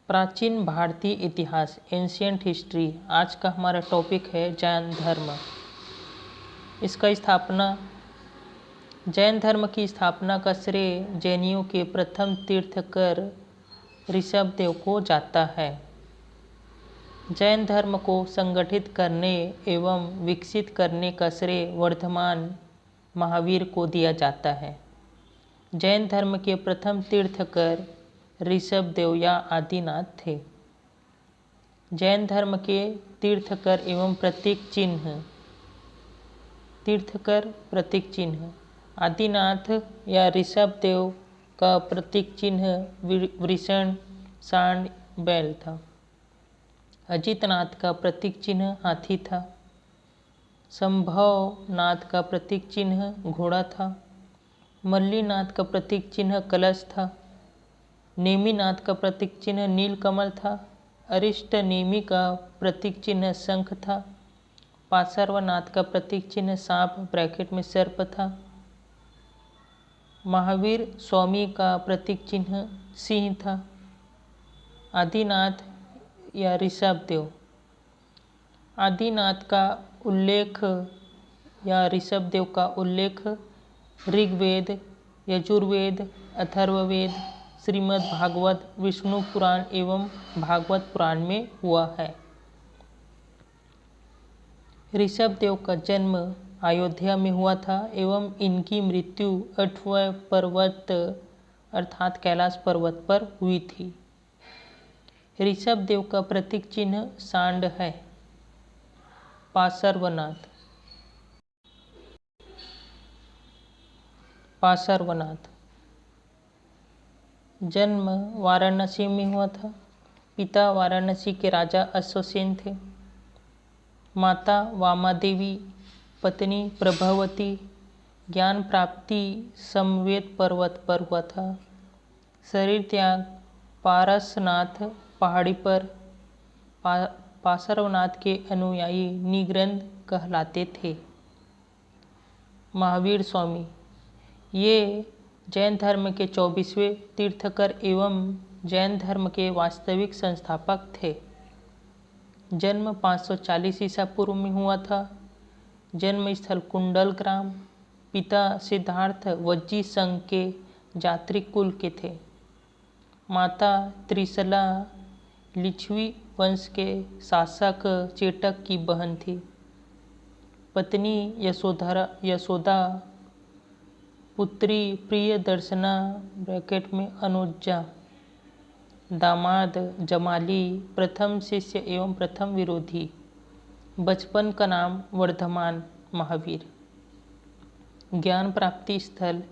प्राचीन भारतीय इतिहास, एंशियंट हिस्ट्री। आज का हमारा टॉपिक है जैन धर्म। इसका जैन धर्म की स्थापना का श्रेय जैनियों के प्रथम तीर्थंकर ऋषभदेव को जाता है। जैन धर्म को संगठित करने एवं विकसित करने का श्रेय वर्धमान महावीर को दिया जाता है। जैन धर्म के प्रथम तीर्थंकर ऋषभदेव या आदिनाथ थे। जैन धर्म के तीर्थंकर एवं प्रतीक चिन्ह। तीर्थंकर प्रतीक चिन्ह। आदिनाथ या ऋषभदेव का प्रतीक चिन्ह वृषण, सांड, बैल था। अजितनाथ का प्रतीक चिन्ह हाथी था। संभवनाथ का प्रतीक चिन्ह घोड़ा था। मल्लीनाथ का प्रतीक चिन्ह कलश था। नेमिनाथ का प्रतीक चिन्ह नीलकमल था। अरिष्ट नेमि का प्रतीक चिन्ह शंख था। पार्श्वनाथ का प्रतीक चिन्ह सांप ब्रैकेट में सर्प था। महावीर स्वामी का प्रतीक चिन्ह सिंह था। आदिनाथ या ऋषभदेव। आदिनाथ का उल्लेख या ऋषभदेव का उल्लेख ऋग्वेद, यजुर्वेद, अथर्ववेद, श्रीमद् भागवत, विष्णु पुराण एवं भागवत पुराण में हुआ है। ऋषभदेव का जन्म अयोध्या में हुआ था एवं इनकी मृत्यु 8वें पर्वत अर्थात कैलाश पर्वत पर हुई थी। ऋषभदेव का प्रतीक चिन्ह सांड है। पार्श्वनाथ जन्म वाराणसी में हुआ था। पिता वाराणसी के राजा अश्वसेन थे। माता वामादेवी, पत्नी प्रभावती। ज्ञान प्राप्ति समवेत पर्वत पर हुआ था। शरीर त्याग पारसनाथ पहाड़ी पर। पार्श्वनाथ के अनुयायी निग्रंथ कहलाते थे। महावीर स्वामी ये जैन धर्म के 24वें तीर्थंकर एवं जैन धर्म के वास्तविक संस्थापक थे। जन्म 540 ईसा पूर्व में हुआ था। जन्म स्थल कुंडल ग्राम। पिता सिद्धार्थ वज्जी संघ के जात्रिक कुल के थे। माता त्रिशला लिच्छवी वंश के शासक चेटक की बहन थी। पत्नी यशोदा, पुत्री प्रियदर्शना ब्रैकेट में अनुजा। दामाद जमाली, प्रथम शिष्य एवं प्रथम विरोधी। बचपन का नाम वर्धमान महावीर। ज्ञान प्राप्ति स्थल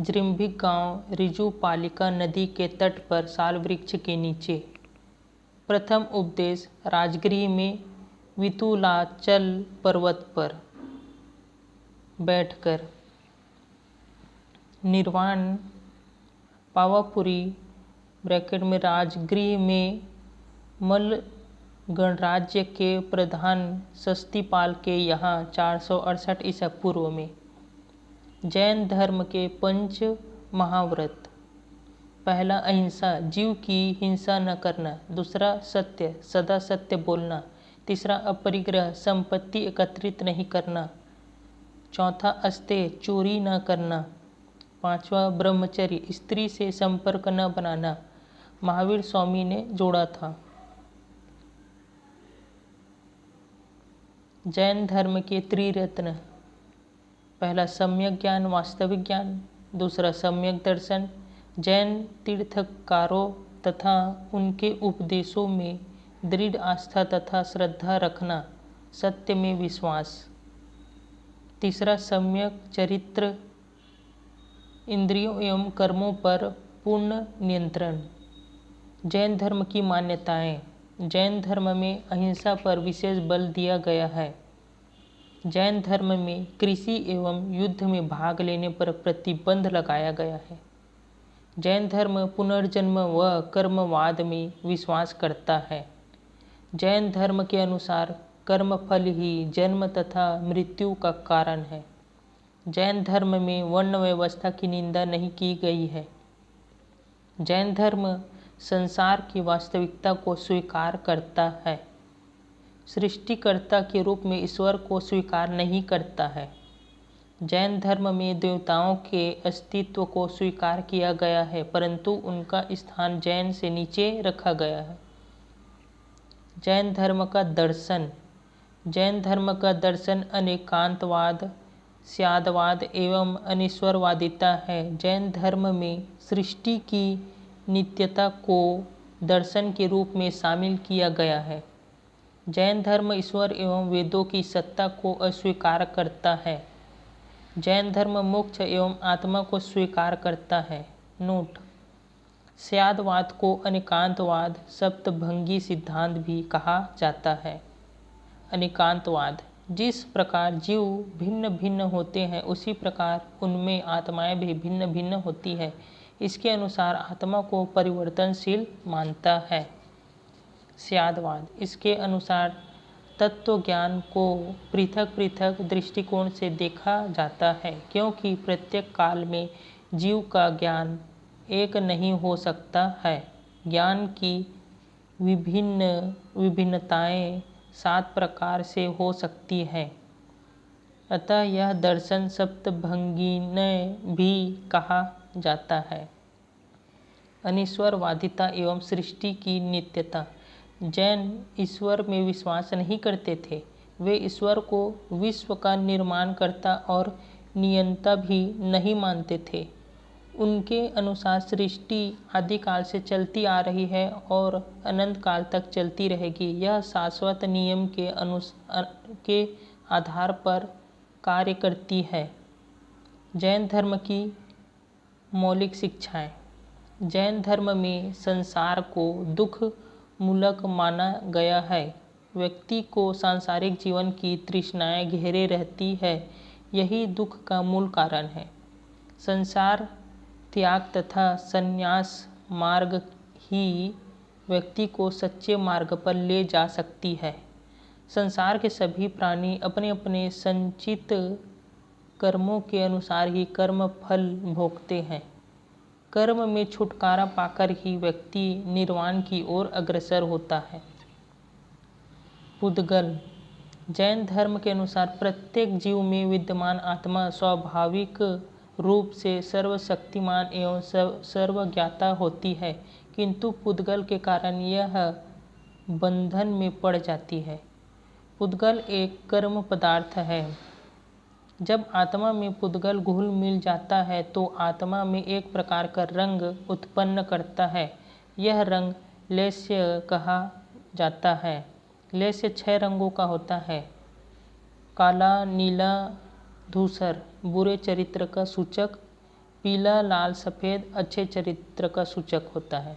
जृंभिक गांव, ऋजुपालिका नदी के तट पर साल वृक्ष के नीचे। प्रथम उपदेश राजगृह में वितुलाचल पर्वत पर बैठकर। निर्वाण पावापुरी ब्रैकेट में राजगृह में मल्ल गणराज्य के प्रधान शक्तिपाल के यहाँ 468 ईसा पूर्व में। जैन धर्म के पंच महाव्रत। पहला अहिंसा, जीव की हिंसा न करना। दूसरा सत्य, सदा सत्य बोलना। तीसरा अपरिग्रह, संपत्ति एकत्रित नहीं करना। चौथा अस्तेय, चोरी न करना। पांचवा ब्रह्मचर्य, स्त्री से संपर्क न बनाना। महावीर स्वामी ने जोड़ा था। जैन धर्म के त्रिरत्न। पहला सम्यक ज्ञान, वास्तविक ज्ञान। दूसरा सम्यक दर्शन। जैन तीर्थंकरों तथा उनके उपदेशों में दृढ़ आस्था तथा श्रद्धा रखना। सत्य में विश्वास। तीसरा सम्यक चरित्र। इंद्रियों एवं कर्मों पर पूर्ण नियंत्रण। जैन धर्म की मान्यताएं। जैन धर्म में अहिंसा पर विशेष बल दिया गया है। जैन धर्म में कृषि एवं युद्ध में भाग लेने पर प्रतिबंध लगाया गया है। जैन धर्म पुनर्जन्म व कर्मवाद में विश्वास करता है। जैन धर्म के अनुसार कर्मफल ही जन्म तथा मृत्यु का कारण है। जैन धर्म में वर्ण व्यवस्था की निंदा नहीं की गई है। जैन धर्म संसार की वास्तविकता को स्वीकार करता है, सृष्टिकर्ता के रूप में ईश्वर को स्वीकार नहीं करता है। जैन धर्म में देवताओं के अस्तित्व को स्वीकार किया गया है, परंतु उनका स्थान जैन से नीचे रखा गया है। जैन धर्म का दर्शन अनेकांतवाद, स्यादवाद एवं अनीश्वरवादिता है। जैन धर्म में सृष्टि की नित्यता को दर्शन के रूप में शामिल किया गया है। जैन धर्म ईश्वर एवं वेदों की सत्ता को अस्वीकार करता है। जैन धर्म मोक्ष एवं आत्मा को स्वीकार करता है। नोट: स्यादवाद को अनेकांतवाद, सप्तभंगी सिद्धांत भी कहा जाता है। अनेकांतवाद: जिस प्रकार जीव भिन्न भिन्न होते हैं, उसी प्रकार उनमें आत्माएं भी भिन्न भिन्न होती है। इसके अनुसार आत्मा को परिवर्तनशील मानता है। स्यादवाद: इसके अनुसार तत्व ज्ञान को पृथक पृथक दृष्टिकोण से देखा जाता है, क्योंकि प्रत्येक काल में जीव का ज्ञान एक नहीं हो सकता है। ज्ञान की विभिन्नताएं 7 प्रकार से हो सकती हैं, अतः यह दर्शन सप्तभंगीय भी कहा जाता है। अनीश्वरवादिता एवं सृष्टि की नित्यता: जैन ईश्वर में विश्वास नहीं करते थे। वे ईश्वर को विश्व का निर्माणकर्ता और नियंता भी नहीं मानते थे। उनके अनुसार सृष्टि आदिकाल से चलती आ रही है और अनंत काल तक चलती रहेगी। यह शाश्वत नियम के आधार पर कार्य करती है। जैन धर्म की मौलिक शिक्षाएं: जैन धर्म में संसार को दुख मूलक माना गया है। व्यक्ति को सांसारिक जीवन की तृष्णाएं घेरे रहती है, यही दुख का मूल कारण है। संसार त्याग तथा संन्यास मार्ग ही व्यक्ति को सच्चे मार्ग पर ले जा सकती है। संसार के सभी प्राणी अपने अपने संचित कर्मों के अनुसार ही कर्म फल भोगते हैं। कर्म में छुटकारा पाकर ही व्यक्ति निर्वाण की ओर अग्रसर होता है। पुद्गल: जैन धर्म के अनुसार प्रत्येक जीव में विद्यमान आत्मा स्वाभाविक रूप से सर्वशक्तिमान एवं सर्वज्ञाता होती है, किंतु पुद्गल के कारण यह बंधन में पड़ जाती है। पुद्गल एक कर्म पदार्थ है। जब आत्मा में पुद्गल घुल मिल जाता है तो आत्मा में एक प्रकार का रंग उत्पन्न करता है। यह रंग लेस्य कहा जाता है। लेस्य 6 रंगों का होता है। काला, नीला, धूसर बुरे चरित्र का सूचक, पीला, लाल, सफ़ेद अच्छे चरित्र का सूचक होता है।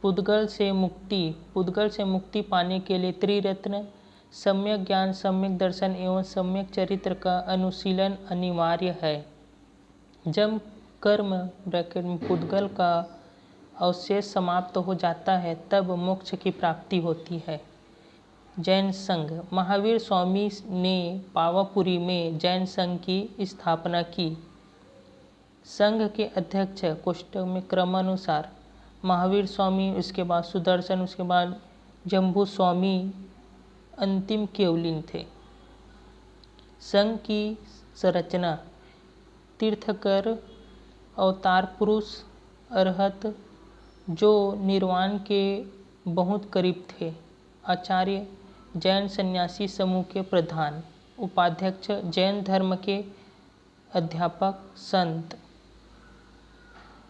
पुद्गल से मुक्ति पाने के लिए त्रिरत्न, सम्यक ज्ञान, सम्यक दर्शन एवं सम्यक चरित्र का अनुशीलन अनिवार्य है। जब कर्म में पुद्गल का अवशेष समाप्त हो जाता है, तब मोक्ष की प्राप्ति होती है। जैन संघ: महावीर स्वामी ने पावापुरी में जैन संघ की स्थापना की। संघ के अध्यक्ष कोष्टक में क्रमानुसार महावीर स्वामी, उसके बाद सुदर्शन, उसके बाद जम्बू स्वामी अंतिम केवलिन थे। संघ की संरचना: तीर्थकर, अवतार पुरुष, अरहत जो निर्वाण के बहुत करीब थे, आचार्य, जैन सन्यासी समूह के प्रधान, उपाध्यक्ष, जैन धर्म के अध्यापक, संत,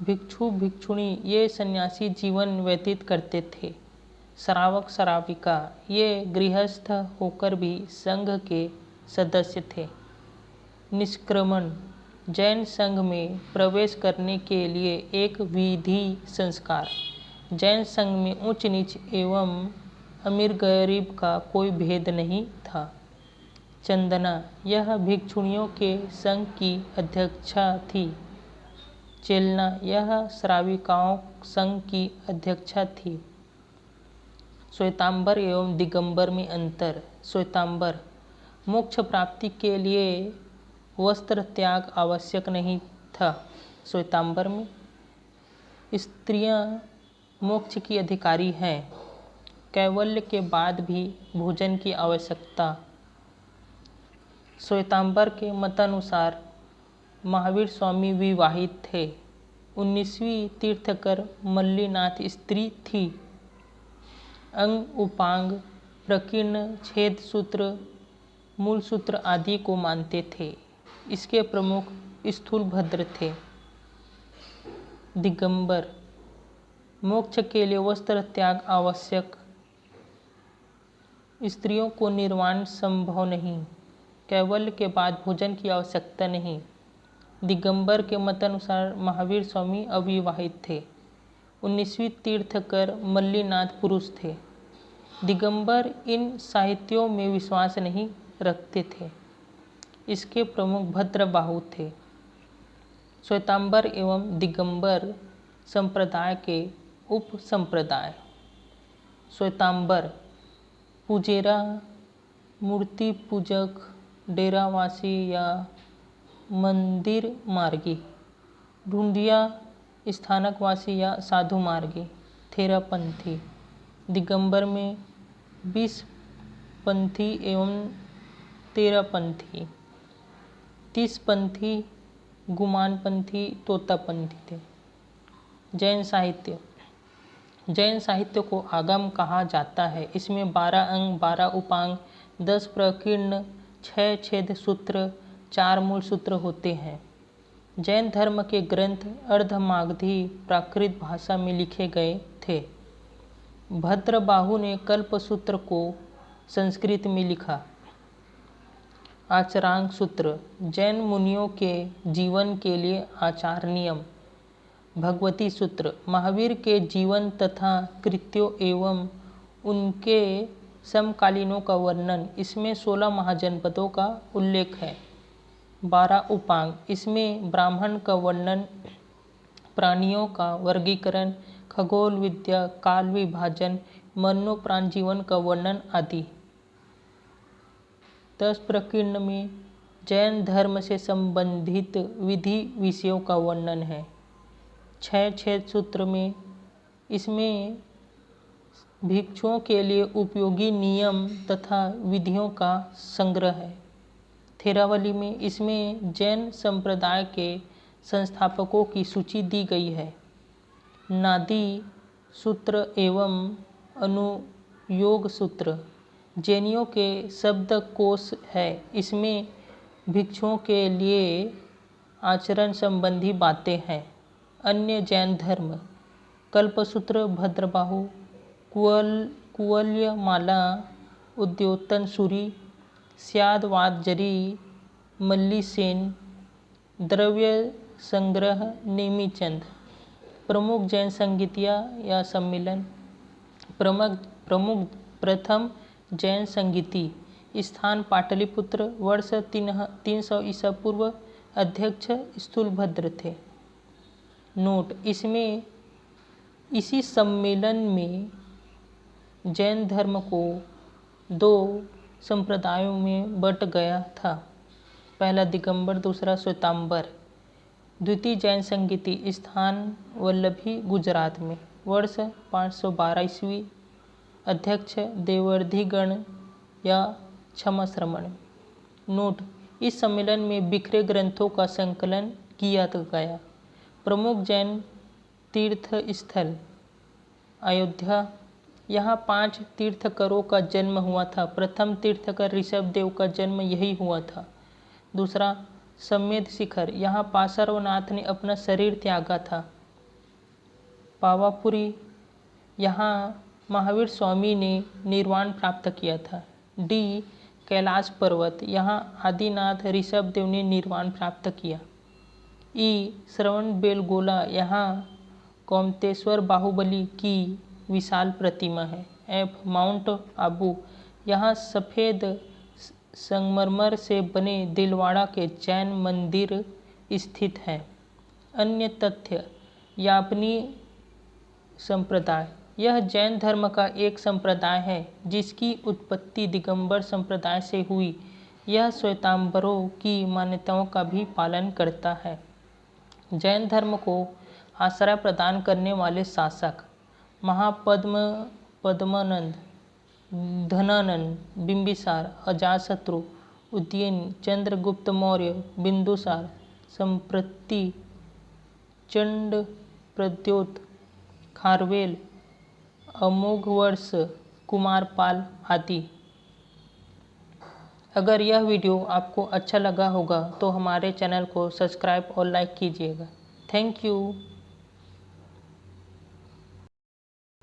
भिक्षु भिक्षुणी ये सन्यासी जीवन व्यतीत करते थे। श्रावक श्राविका ये गृहस्थ होकर भी संघ के सदस्य थे। निष्क्रमण: जैन संघ में प्रवेश करने के लिए एक विधि संस्कार। जैन संघ में ऊंच नीच एवं अमीर गरीब का कोई भेद नहीं था। चंदना: यह भिक्षुणियों के संघ की अध्यक्षा थी। चेलना: यह श्राविकाओं संघ की अध्यक्षा थी। श्वेतांबर एवं दिगंबर में अंतर। श्वेतांबर: मोक्ष प्राप्ति के लिए वस्त्र त्याग आवश्यक नहीं था। श्वेतांबर में स्त्रियां मोक्ष की अधिकारी हैं। कैवल्य के बाद भी भोजन की आवश्यकता। श्वेतांबर के मतानुसार महावीर स्वामी विवाहित थे। 19वीं तीर्थकर मल्लीनाथ स्त्री थी। अंग उपांग प्रकीर्ण छेद सूत्र मूल सूत्र आदि को मानते थे। इसके प्रमुख स्थूलभद्र थे। दिगंबर मोक्ष के लिए वस्त्र त्याग आवश्यक। स्त्रियों को निर्वाण संभव नहीं। कैवल्य के बाद भोजन की आवश्यकता नहीं। दिगंबर के मतानुसार महावीर स्वामी अविवाहित थे। 19वीं तीर्थकर मल्लीनाथ पुरुष थे। दिगंबर इन साहित्यों में विश्वास नहीं रखते थे। इसके प्रमुख भद्रबाहु थे। श्वेतांबर एवं दिगंबर संप्रदाय के उप संप्रदाय। श्वेतांबर पुजेरा मूर्ति पूजक, डेरावासी या मंदिर मार्गी। ढूंढिया स्थानकवासी या साधु मार्गी। थेरापंथी। दिगंबर में 20 पंथी एवं 13 पंथी। 30 पंथी गुमानपंथी तोतापंथी थे। जैन साहित्य। जैन साहित्य को आगम कहा जाता है। इसमें 12 अंग, 12 उपांग, 10 प्रकीर्ण, 6 छेद सूत्र, 4 मूल सूत्र होते हैं। जैन धर्म के ग्रंथ अर्धमागधी प्राकृत भाषा में लिखे गए थे। भद्रबाहु ने कल्पसूत्र को संस्कृत में लिखा। आचरांग सूत्र जैन मुनियों के जीवन के लिए आचार नियम। भगवती सूत्र महावीर के जीवन तथा कृत्यों एवं उनके समकालीनों का वर्णन। इसमें 16 महाजनपदों का उल्लेख है। 12 उपांग। इसमें ब्राह्मण का वर्णन, प्राणियों का वर्गीकरण, खगोल विद्या, काल विभाजन, मरणोपरांत जीवन का वर्णन आदि। 10 प्रकीर्ण में जैन धर्म से संबंधित विधि विषयों का वर्णन है। 6 छेद सूत्र में इसमें भिक्षुओं के लिए उपयोगी नियम तथा विधियों का संग्रह है। थेरावली में इसमें जैन संप्रदाय के संस्थापकों की सूची दी गई है। नादी सूत्र एवं अनुयोग सूत्र जैनियों के शब्दकोश है। इसमें भिक्षुओं के लिए आचरण संबंधी बातें हैं। अन्य जैन धर्म। कल्पसूत्र भद्रबाहु, कुवल्यमाला, उद्योतन सूरी, स्यादवादजरी, मल्लीसेन, द्रव्य संग्रह नेमीचंद। प्रमुख जैन संगीतिया या सम्मेलन। प्रथम जैन संगीति स्थान पाटलिपुत्र, वर्ष 300 ईसा पूर्व। अध्यक्ष स्थूलभद्र थे। नोट इसमें इसी सम्मेलन में जैन धर्म को 2 संप्रदायों में बंट गया था। पहला दिगंबर, दूसरा श्वेतांबर। द्वितीय जैन संगीति स्थान वल्लभी गुजरात में, वर्ष 512 ईस्वी। अध्यक्ष देवर्धिगण या क्षमाश्रमण। नोट इस सम्मेलन में बिखरे ग्रंथों का संकलन किया गया। प्रमुख जैन तीर्थ स्थल अयोध्या। यहाँ 5 तीर्थकरों का जन्म हुआ था। प्रथम तीर्थकर ऋषभदेव का जन्म यही हुआ था। दूसरा समेध शिखर, यहाँ पार्श्वनाथ ने अपना शरीर त्यागा था। पावापुरी, यहाँ महावीर स्वामी ने निर्वाण प्राप्त किया था। डी कैलाश पर्वत, यहाँ आदिनाथ ऋषभदेव ने निर्वाण प्राप्त किया। ई श्रवणबेलगोला, यहाँ कौमतेश्वर बाहुबली की विशाल प्रतिमा है। एफ माउंट आबू, यहाँ सफ़ेद संगमरमर से बने दिलवाड़ा के जैन मंदिर स्थित हैं। अन्य तथ्य यापनी संप्रदाय, यह जैन धर्म का एक संप्रदाय है जिसकी उत्पत्ति दिगंबर संप्रदाय से हुई। यह श्वेतांबरों की मान्यताओं का भी पालन करता है। जैन धर्म को आश्रय प्रदान करने वाले शासक महापद्म पद्मानंद, धनानंद, बिंबिसार, अजातशत्रु, उदयनी, चंद्रगुप्त मौर्य, बिंदुसार, संप्रति, चंड, प्रद्योत, खारवेल, अमोघवर्ष, कुमारपाल आदि। अगर यह वीडियो आपको अच्छा लगा होगा तो हमारे चैनल को सब्सक्राइब और लाइक कीजिएगा। Thank you.